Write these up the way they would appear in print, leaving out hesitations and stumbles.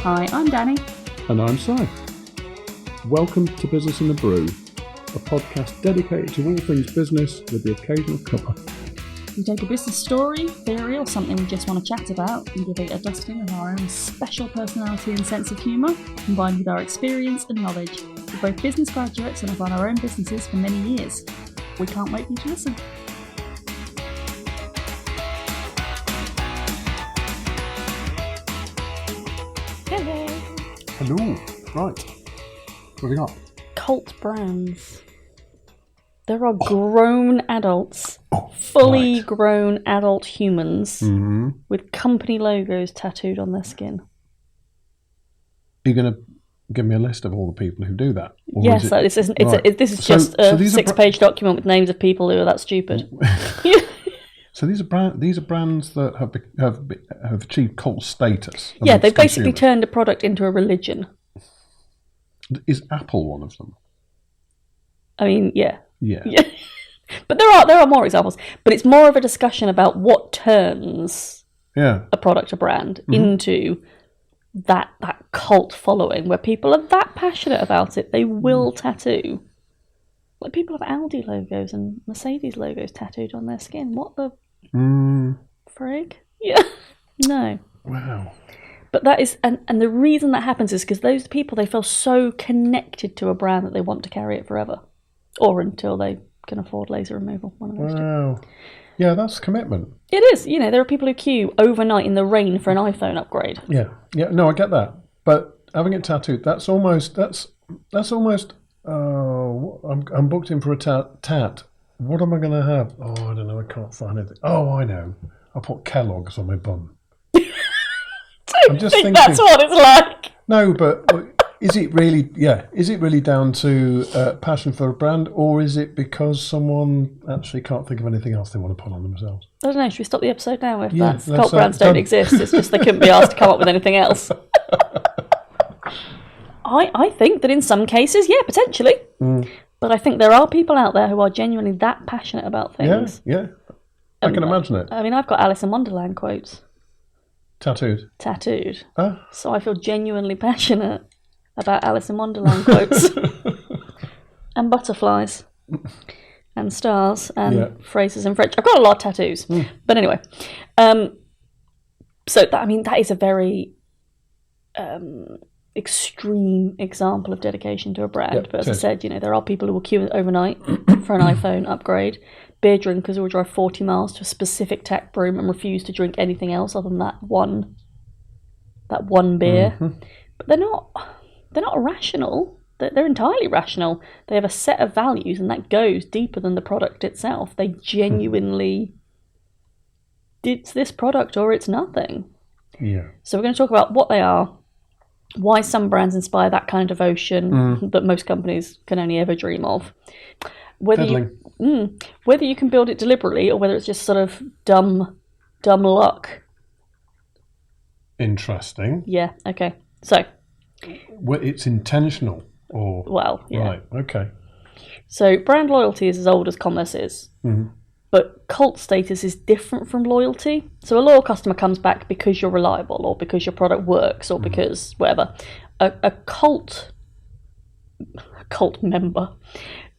Hi, I'm Dani. And I'm Si. Welcome to Business&abrew, a podcast dedicated to all things business with the occasional cuppa. We take a business story, theory, or something we just want to chat about and give it a dusting of our own special personality and sense of humour, combined with our experience and knowledge. We're both business graduates and have run our own businesses for many years. We can't wait for you to listen. Hello. Right. What have we got? Cult brands. There are grown adults, fully grown adult humans with company logos tattooed on their skin. Are you going to give me a list of all the people who do that? Or Yes, is it, this is just a six-page document with names of people who are that stupid. So these are brands that have achieved cult status. Yeah, they've basically turned a product into a religion. Is Apple one of them? I mean, yeah. Yeah. But there are more examples. But it's more of a discussion about what turns a product, a brand, into that cult following, where people are that passionate about it, they will tattoo. Like, people have Audi logos and Mercedes logos tattooed on their skin. What the frig? Yeah. No. Wow. But that is, and the reason that happens is because those people, they feel so connected to a brand that they want to carry it forever. Or until they can afford laser removal. One of those two. Yeah, that's commitment. It is. You know, there are people who queue overnight in the rain for an iPhone upgrade. Yeah. No, I get that. But having it tattooed, that's almost. I'm booked in for a tat. What am I going to have? Oh, I don't know. I can't find it. Oh, I know. I'll put Kellogg's on my bum. I'm just thinking that's what it's like. No, but is it really? Yeah, is it really down to passion for a brand, or is it because someone actually can't think of anything else they want to put on themselves? I don't know. Should we stop the episode now? If cult brands don't exist, it's just they couldn't be asked to come up with anything else. I think that in some cases, yeah, potentially. But I think there are people out there who are genuinely that passionate about things. Yeah. I can imagine it. I mean, I've got Alice in Wonderland quotes. Tattooed. So I feel genuinely passionate about Alice in Wonderland quotes. And butterflies. And stars. And phrases in French. I've got a lot of tattoos. But anyway. That is a very extreme example of dedication to a brand. But as I said, there are people who will queue overnight for an iPhone upgrade. Beer drinkers who will drive 40 miles to a specific tap room and refuse to drink anything else other than that one beer. But they're not irrational. They're entirely rational. They have a set of values, and that goes deeper than the product itself. They genuinely, it's this product or it's nothing. Yeah. So we're going to talk about what they are, why some brands inspire that kind of devotion that most companies can only ever dream of. Whether you can build it deliberately or whether it's just sort of dumb luck. Interesting. Yeah, okay. So. It's intentional or... Well, yeah. Right, okay. So brand loyalty is as old as commerce is. But cult status is different from loyalty. So a loyal customer comes back because you're reliable or because your product works or because whatever. A cult member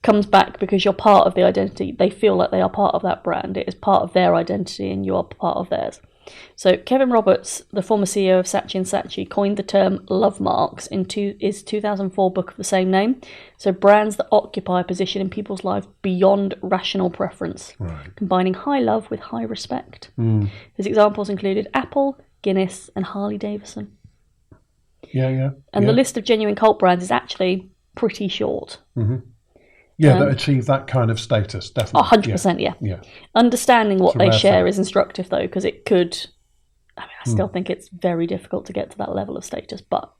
comes back because you're part of the identity. They feel like they are part of that brand. It is part of their identity and you are part of theirs. So Kevin Roberts, the former CEO of Saatchi & Saatchi, coined the term love marks in his 2004 book of the same name. So brands that occupy a position in people's lives beyond rational preference, combining high love with high respect. His examples included Apple, Guinness and Harley Davidson. And the list of genuine cult brands is actually pretty short. That achieve that kind of status, definitely. 100%, yeah. Understanding what they share is instructive, though, because it could... I still think it's very difficult to get to that level of status, but...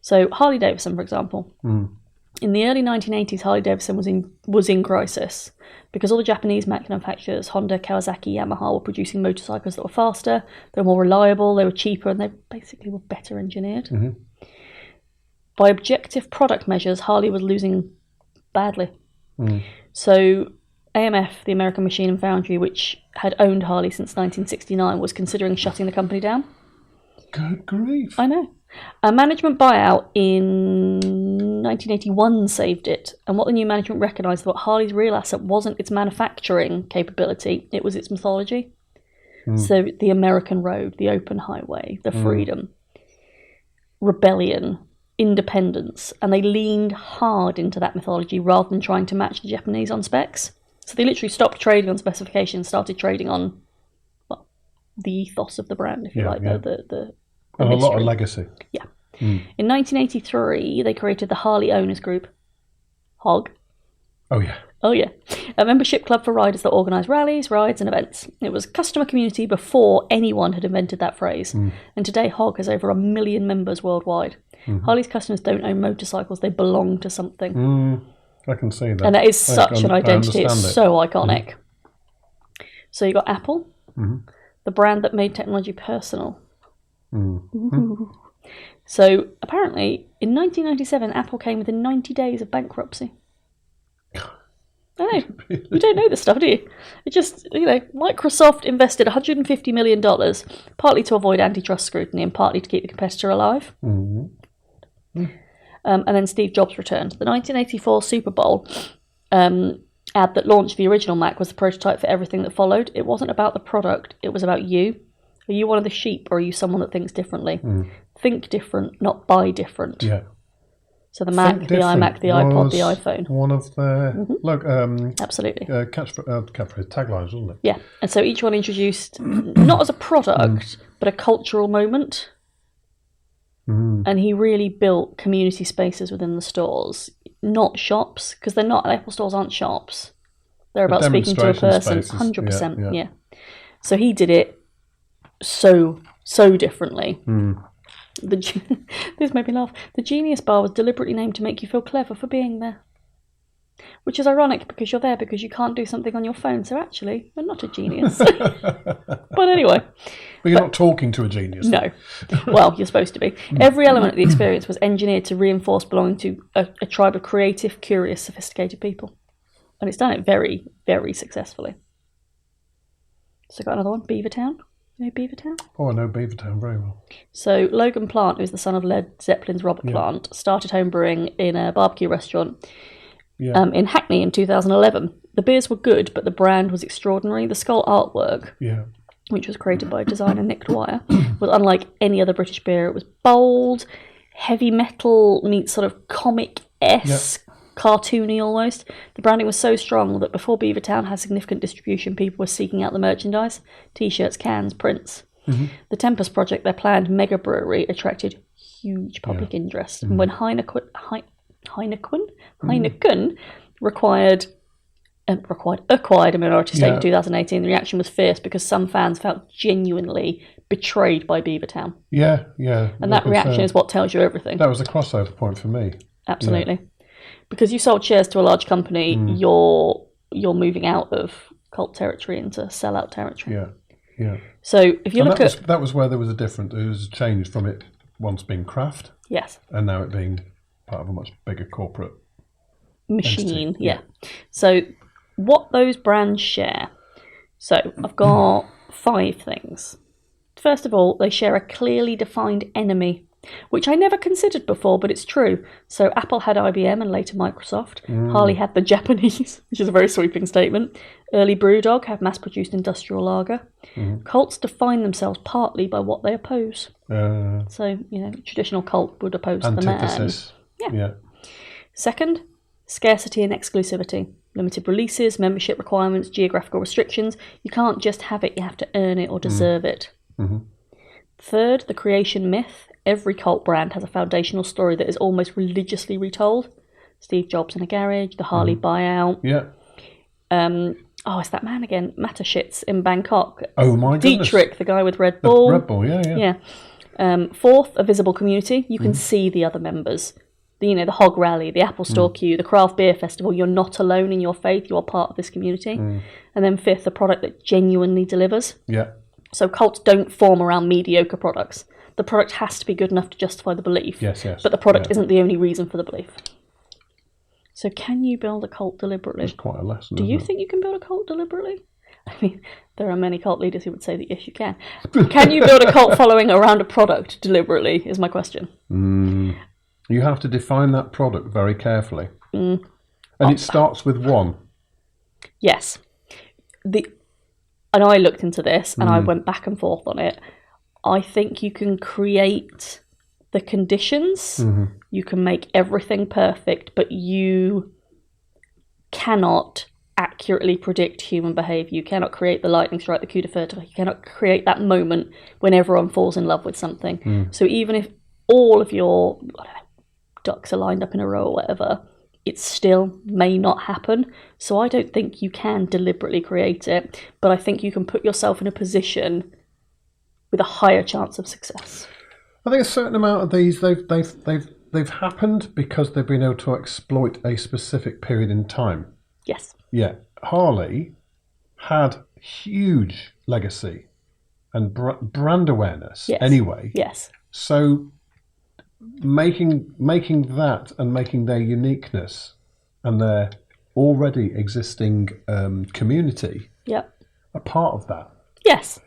So, Harley Davidson, for example. In the early 1980s, Harley Davidson was in crisis because all the Japanese manufacturers, Honda, Kawasaki, Yamaha, were producing motorcycles that were faster, they were more reliable, they were cheaper, and they basically were better engineered. By objective product measures, Harley was losing badly. So AMF, the American Machine and Foundry, which had owned Harley since 1969, was considering shutting the company down. Good grief. I know. A management buyout in 1981 saved it, and what the new management recognised that Harley's real asset wasn't its manufacturing capability, it was its mythology. So the American road, the open highway, the freedom, rebellion, independence, and they leaned hard into that mythology rather than trying to match the Japanese on specs. So they literally stopped trading on specifications, started trading on, well, the ethos of the brand, if you like, the and a lot of legacy. Yeah. In 1983, they created the Harley Owners Group, HOG. Oh, yeah. Oh, yeah. A membership club for riders that organise rallies, rides and events. It was a customer community before anyone had invented that phrase. And today, HOG has over 1 million members worldwide. Harley's customers don't own motorcycles, they belong to something. I can see that. And that is such an identity. It's so iconic. So you got Apple, the brand that made technology personal. So apparently, in 1997, Apple came within 90 days of bankruptcy. I know. You don't know this stuff, do you? It just, Microsoft invested $150 million, partly to avoid antitrust scrutiny and partly to keep the competitor alive. And then Steve Jobs returned. The 1984 Super Bowl ad that launched the original Mac was the prototype for everything that followed. It wasn't about the product, it was about you. Are you one of the sheep, or are you someone that thinks differently? Think different, not buy different. Yeah. So the Mac, the iMac, the iPod, the iPhone. One of their absolutely catchphrase taglines, wasn't it? Yeah, and so each one introduced not as a product, but a cultural moment. And he really built community spaces within the stores, not shops, because they're not. Apple stores aren't shops. They're about speaking to a person, 100%. Yeah. So he did it so differently. This made me laugh. The Genius Bar was deliberately named to make you feel clever for being there. Which is ironic because you're there because you can't do something on your phone, so actually, you're not a genius. But anyway. But you're not talking to a genius. No. Well, you're supposed to be. Every element of the experience was engineered to reinforce belonging to a tribe of creative, curious, sophisticated people. And it's done it very, very successfully. So got another one, Beaver Town. You know Beaver Town? Oh, I know Beaver Town very well. So Logan Plant, who's the son of Led Zeppelin's Robert Plant, started homebrewing in a barbecue restaurant in Hackney in 2011. The beers were good, but the brand was extraordinary. The skull artwork, which was created by designer Nick Dwyer, was unlike any other British beer. It was bold, heavy metal meets sort of comic-esque, cartoony almost. The branding was so strong that before Beaver Town had significant distribution, people were seeking out the merchandise, t-shirts, cans, prints. The Tempest project, their planned mega brewery, attracted huge public interest. And when Heineken acquired a minority stake in 2018, the reaction was fierce because some fans felt genuinely betrayed by Beaver Town. Yeah. And that reaction is what tells you everything. That was a crossover point for me. Absolutely. Yeah. Because you sold shares to a large company, you're moving out of cult territory into sellout territory. Yeah. So if you that was where there was a difference. It was a change from it once being craft, and now it being part of a much bigger corporate machine. entity. Yeah. So what those brands share. So I've got 5 things. First of all, they share a clearly defined enemy, which I never considered before, but it's true. So Apple had IBM and later Microsoft. Harley had the Japanese, which is a very sweeping statement. Early Brewdog have mass-produced industrial lager. Cults define themselves partly by what they oppose. So, traditional cult would oppose antithesis. The man. Yeah. Second, scarcity and exclusivity. Limited releases, membership requirements, geographical restrictions. You can't just have it, you have to earn it or deserve it. Third, the creation myth. Every cult brand has a foundational story that is almost religiously retold. Steve Jobs in a garage, the Harley buyout. Yeah. It's that man again, Matashits in Bangkok. Oh my goodness. Dietrich, the guy with Red Bull. Red Bull, yeah. Fourth, a visible community. You can see the other members. The Hog Rally, the Apple Store queue, the Craft Beer Festival. You're not alone in your faith. You are part of this community. And then fifth, a product that genuinely delivers. Yeah. So cults don't form around mediocre products. The product has to be good enough to justify the belief. Yes. But the product isn't the only reason for the belief. So can you build a cult deliberately? It's quite a lesson. Do you think you can build a cult deliberately? I mean, there are many cult leaders who would say that yes, you can. Can you build a cult following around a product deliberately, is my question. You have to define that product very carefully. And it starts with one. Yes. And I looked into this and I went back and forth on it. I think you can create the conditions, you can make everything perfect, but you cannot accurately predict human behaviour. You cannot create the lightning strike, the coup de feu. You cannot create that moment when everyone falls in love with something. So even if all of your ducks are lined up in a row or whatever, it still may not happen. So I don't think you can deliberately create it, but I think you can put yourself in a position with a higher chance of success. I think a certain amount of these they've happened because they've been able to exploit a specific period in time. Yes. Yeah, Harley had huge legacy and brand awareness. Yes. Anyway. Yes. So making that and making their uniqueness and their already existing community a part of that. Yes.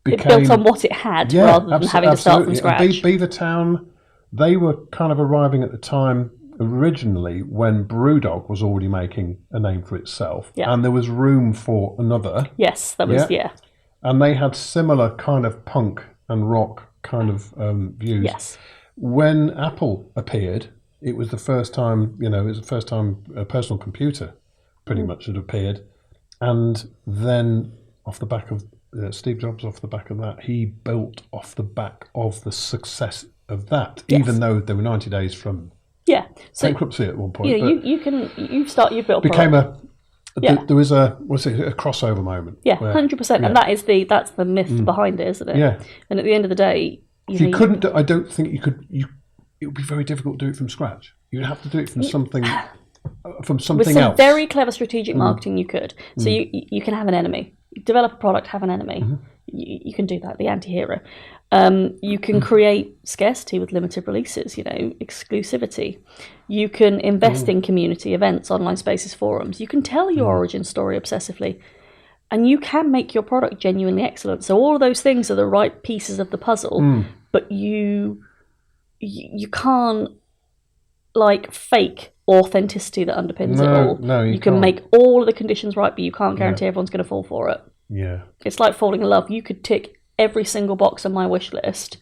It built on what it had rather than having to start from scratch. Beaver Town, they were kind of arriving at the time originally when Brewdog was already making a name for itself, and there was room for another. Yes, that was And they had similar kind of punk and rock kind of views. Yes. When Apple appeared, it was the first time. It was the first time a personal computer pretty much had appeared, and then off the back of Steve Jobs, off the back of that, he built off the back of the success of that, even though they were 90 days from bankruptcy at one point. You've built became there was a crossover moment. Yeah, 100%, and that's the myth behind it, isn't it? Yeah. And at the end of the day, you couldn't. I don't think you could. It would be very difficult to do it from scratch. You'd have to do it from something. With some else. Very clever strategic marketing, you could. So you can have an enemy. Develop a product, have an enemy. You can do that, the anti-hero. You can create scarcity with limited releases, exclusivity. You can invest in community events, online spaces, forums. You can tell your origin story obsessively. And you can make your product genuinely excellent. So all of those things are the right pieces of the puzzle, but you can't fake authenticity that underpins it all. No, you can make all of the conditions right, but you can't guarantee everyone's going to fall for it. Yeah. It's like falling in love. You could tick every single box on my wish list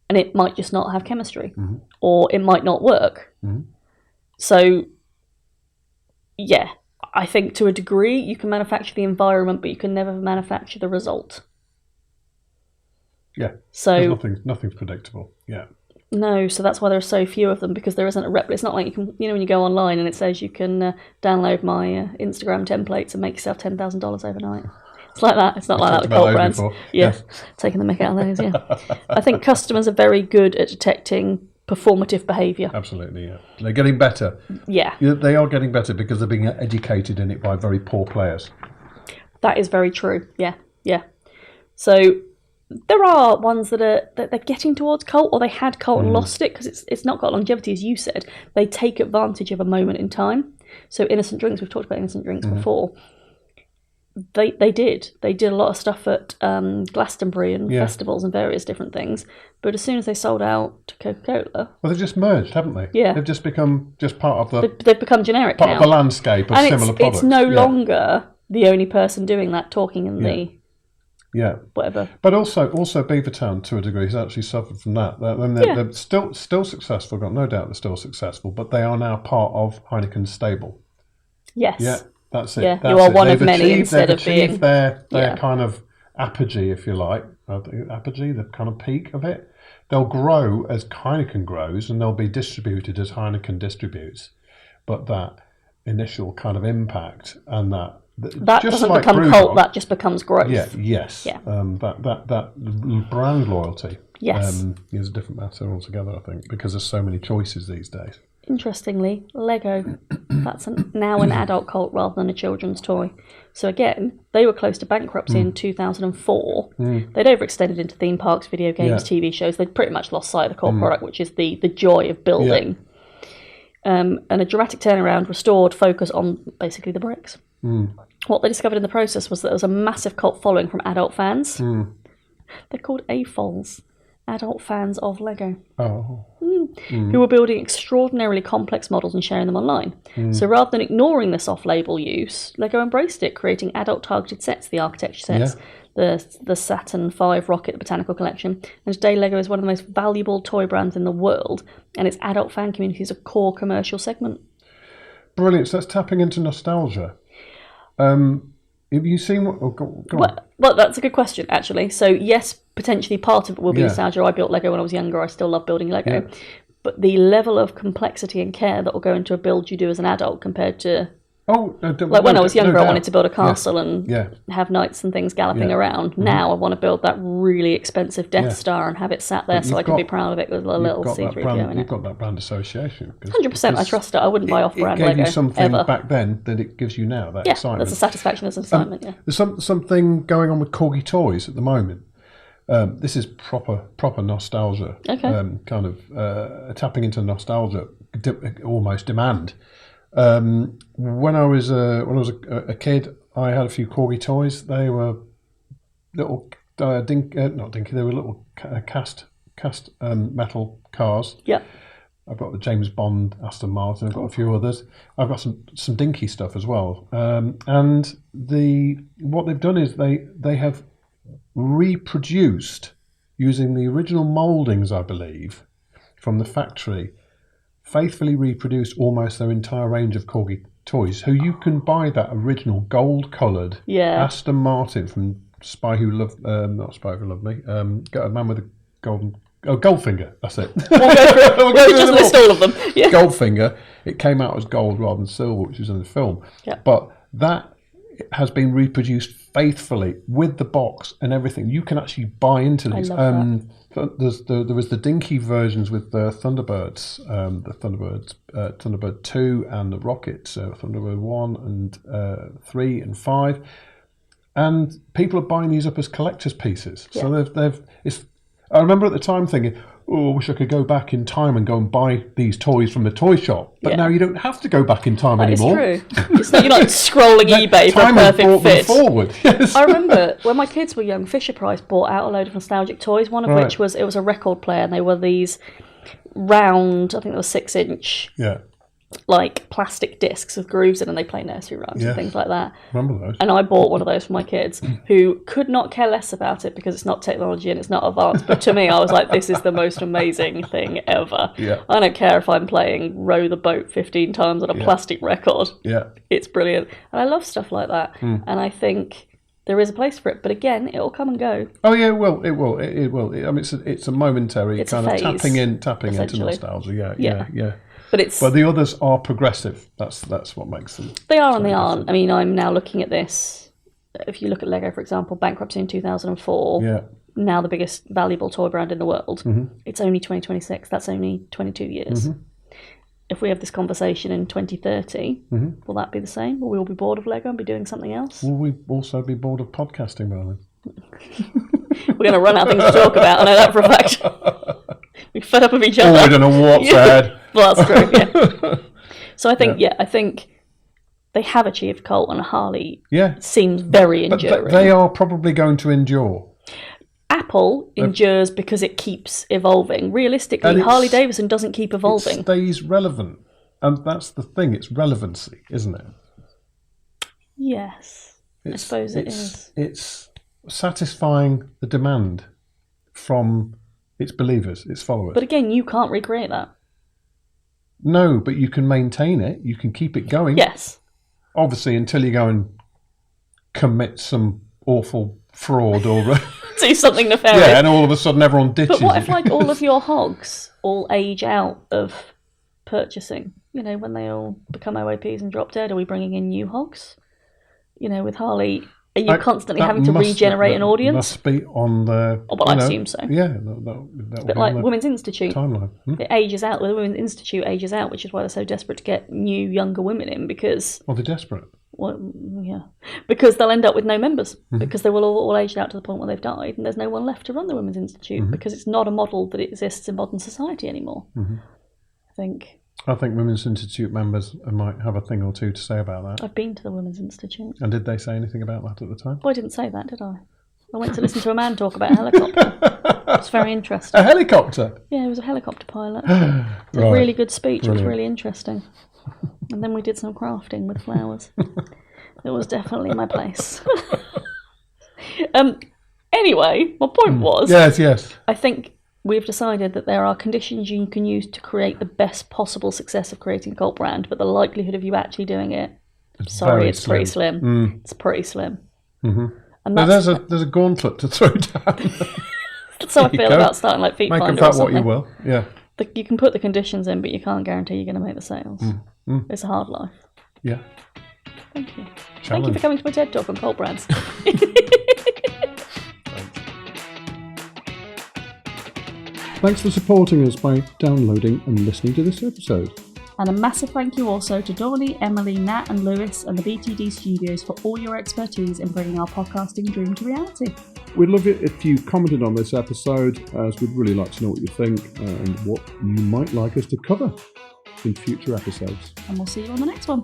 and it might just not have chemistry or it might not work. So, yeah, I think to a degree you can manufacture the environment, but you can never manufacture the result. Yeah. So nothing's predictable. Yeah. No, so that's why there are so few of them, because there isn't a replica. It's not like you can, when you go online and it says you can download my Instagram templates and make yourself $10,000 overnight. It's like that. It's not like that with cult brands. Yes, taking the mick out of those. Yeah, I think customers are very good at detecting performative behaviour. Absolutely, yeah. They're getting better. Yeah, they are getting better because they're being educated in it by very poor players. That is very true. Yeah. So there are ones that they're getting towards cult, or they had cult and lost it, because it's not got longevity, as you said. They take advantage of a moment in time. So Innocent Drinks, we've talked about Innocent Drinks before. They did a lot of stuff at Glastonbury and festivals and various different things. But as soon as they sold out to Coca-Cola, well, they've just merged, haven't they? Yeah, they've just become part of the. They've become generic part now. of the landscape of and similar products. It's no longer the only person doing that, talking in the. Yeah, whatever. But also Beaver Town, to a degree, has actually suffered from that. They're still successful. Got no doubt they're still successful, but they are now part of Heineken's stable. Yes. Yeah, that's it. Yeah, you are one of many instead of being. They've achieved their kind of apogee, if you like. Apogee, the kind of peak of it. They'll grow as Heineken grows, and they'll be distributed as Heineken distributes. But that initial kind of impact and that doesn't become cult. That just becomes growth. Yeah. Yes. Yeah. That brand loyalty. Yes. Is a different matter altogether, I think, because there's so many choices these days. Interestingly, Lego, that's now an adult cult rather than a children's toy. So again, they were close to bankruptcy in 2004. They'd overextended into theme parks, video games, TV shows. They'd pretty much lost sight of the core product, which is the joy of building. Yeah. And a dramatic turnaround restored focus on basically the bricks. What they discovered in the process was that there was a massive cult following from adult fans. They're called AFOLs, adult fans of Lego. Who were building extraordinarily complex models and sharing them online. So rather than ignoring this off-label use, Lego embraced it, creating adult-targeted sets, the architecture sets, the Saturn V rocket, the botanical collection. And today Lego is one of the most valuable toy brands in the world, and its adult fan community is a core commercial segment. Brilliant. So that's tapping into nostalgia. Have you seen what... Oh, go on. Well, that's a good question, actually. So, yes, potentially part of it will be nostalgia. I built Lego when I was younger. I still love building Lego. Yeah. But the level of complexity and care that will go into a build you do as an adult compared to... when I was younger, I wanted to build a castle and have knights and things galloping around. Now I want to build that really expensive Death Star and have it sat there so I can be proud of it with a little C-3PO in it. You've got that brand association. 100%, I trust it. I wouldn't buy off-brand Lego, It gave you something ever. Back then that it gives you now, that excitement. There's a satisfaction, there's an excitement, There's something going on with Corgi toys at the moment. This is proper nostalgia, kind of tapping into nostalgia, almost demand. When I was a kid, I had a few Corgi toys. They were little not dinky. They were little cast metal cars. Yeah. I've got the James Bond Aston Martin. I've got a few others. I've got some dinky stuff as well. And what they've done is they have reproduced using the original mouldings, I believe, from the factory. Faithfully reproduced almost their entire range of Corgi toys. So you can buy that original gold-coloured Aston Martin from Spy Who Loved... not Spy Who Loved Me. Got a man with a golden... Oh, Goldfinger. That's it. We'll just list all of them. Yeah. Goldfinger. It came out as gold rather than silver, which was in the film. Yeah. But that has been reproduced faithfully with the box and everything. You can actually buy into these. I love that. There was the dinky versions with the Thunderbirds, Thunderbird 2 and the rockets, Thunderbird 1 and 3 and 5. And people are buying these up as collector's pieces. Yeah. So I remember at the time thinking, I wish I could go back in time and go and buy these toys from the toy shop. But now you don't have to go back in time anymore. It's true. You're not scrolling eBay for a perfect fit. Forward. Yes. I remember when my kids were young, Fisher Price bought out a load of nostalgic toys, one of which was a record player, and they were these round, I think they were 6-inch, like plastic discs with grooves in, and they play nursery rhymes and things like that. Remember those? And I bought one of those for my kids, who could not care less about it because it's not technology and it's not advanced. But to me, I was like, this is the most amazing thing ever. Yeah. I don't care if I'm playing Row the Boat 15 times on a plastic record. Yeah. It's brilliant. And I love stuff like that. And I think there is a place for it, but again, it'll come and go. Oh yeah, it will. I mean, it's a momentary kind of tapping into nostalgia. Yeah. But the others are progressive. That's what makes them. They are and they aren't. I mean, I'm now looking at this. If you look at Lego, for example, bankruptcy in 2004. Yeah. Now the biggest valuable toy brand in the world. Mm-hmm. It's only 2026. That's only 22 years. Mm-hmm. If we have this conversation in 2030, will that be the same? Will we all be bored of Lego and be doing something else? Will we also be bored of podcasting, Marlon? We're going to run out of things to talk about. I know that for a fact. We're fed up of each other. Oh, I don't know what's said. Well, that's true, yeah. So I think they have achieved cult, and Harley seems very enduring. But they are probably going to endure. Apple endures because it keeps evolving. Realistically, Harley Davidson doesn't keep evolving. It stays relevant. And that's the thing, it's relevancy, isn't it? Yes, I suppose it is. It's satisfying the demand from its believers, its followers. But again, you can't recreate that. No, but you can maintain it. You can keep it going. Yes. Obviously, until you go and commit some awful fraud or... do something nefarious. Yeah, and all of a sudden everyone ditches. But what if like all of your hogs all age out of purchasing? You know, when they all become OAPs and drop dead, are we bringing in new hogs? You know, with Harley, are you constantly having to regenerate an audience? Must be on the... Oh, well, I assume so. Yeah. That but like Women's Institute. Timeline. It ages out. The Women's Institute ages out, which is why they're so desperate to get new, younger women in, because... Well, they're desperate. Well, yeah. Because they'll end up with no members, because they will all aged out to the point where they've died, and there's no one left to run the Women's Institute, because it's not a model that exists in modern society anymore. I think. I think Women's Institute members might have a thing or two to say about that. I've been to the Women's Institute. And did they say anything about that at the time? Well, I didn't say that, did I? I went to listen to a man talk about a helicopter. It's very interesting. A helicopter? Yeah, he was a helicopter pilot. It was a really good speech. Brilliant. It was really interesting. And then we did some crafting with flowers. It was definitely my place. Anyway, my point was... Yes. I think we've decided that there are conditions you can use to create the best possible success of creating a cult brand, but the likelihood of you actually doing it, it's pretty slim. It's pretty slim. Mm-hmm. And there's a gauntlet to throw down. That's how I feel about starting like Feet Finder or something. Make of that what you will, yeah. You can put the conditions in, but you can't guarantee you're going to make the sales. It's a hard life. Yeah. Thank you. Thank you for coming to my TED Talk on cult brands. Thanks for supporting us by downloading and listening to this episode. And a massive thank you also to Dawley, Emily, Nat and Lewis and the BTD Studios for all your expertise in bringing our podcasting dream to reality. We'd love it if you commented on this episode, as we'd really like to know what you think and what you might like us to cover in future episodes. And we'll see you on the next one.